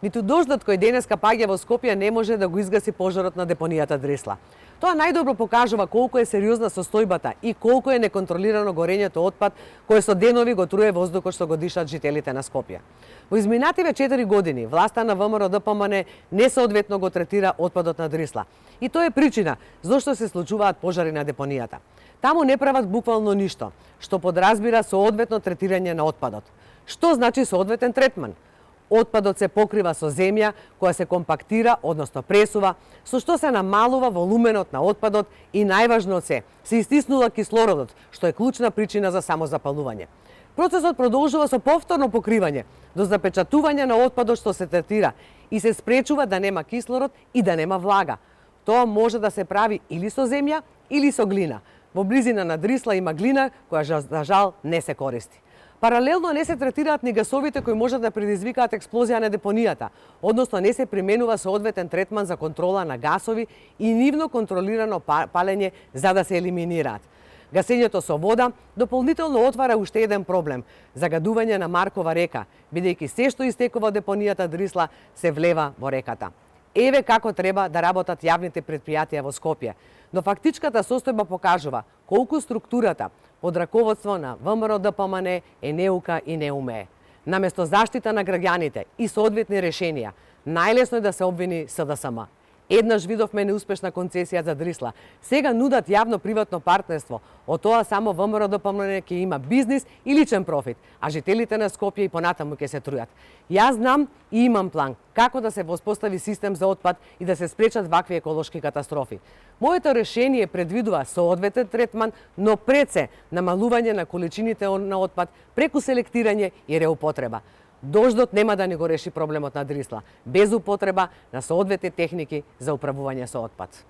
Ниту дождот кој денеска паѓа во Скопје не може да го изгаси пожарот на депонијата Дрисла. Тоа најдобро покажува колку е сериозна состојбата и колку е неконтролирано горењето отпад кое со денови го труе воздухот што го дишат жителите на Скопје. Во изминативе 4 години власта на ВМРО ДПМН несоодветно го третира отпадот на Дрисла. И тоа е причина зошто се случуваат пожари на депонијата. Таму не прават буквално ништо, што подразбира соодветно третирање на отпадот. Што значи соодветен третман? Отпадот се покрива со земја која се компактира, односно пресува, со што се намалува волуменот на отпадот и најважно од се истиснува кислородот, што е клучна причина за самозапалување. Процесот продолжува со повторно покривање до запечатување на отпадот што се третира и се спречува да нема кислород и да нема влага. Тоа може да се прави или со земја или со глина. Во близина на Дрисла има глина која за жал не се користи. Паралелно не се третираат ни гасовите кои можат да предизвикаат експлозија на депонијата, односно не се применува соодветен третман за контрола на гасови и нивно контролирано палење за да се елиминираат. Гасењето со вода дополнително отвара уште еден проблем – загадување на Маркова река, бидејќи се што истекува од депонијата Дрисла се влева во реката. Еве како треба да работат јавните претпријатија во Скопје. Но фактичката состојба покажува колку структурата под раководство на ВМРО ДПМН е неука и не умее. Наместо заштита на граѓаните и соодветни решенија, најлесно е да се обвини СДСМ. Еднаш видовме неуспешна концесија за Дрисла. Сега нудат јавно-приватно партнерство. Од тоа само ВМРО ДПМН ќе има бизнис и личен профит, а жителите на Скопје и понатаму ќе се трујат. Јас знам и имам план како да се воспостави систем за отпад и да се спречат вакви еколошки катастрофи. Моето решение предвидува соодветен третман, но пред се намалување на количините на отпад преку селектирање и реупотреба. Дождот нема да ни го реши проблемот на Дрисла, без употреба на соодветни техники за управување со отпад.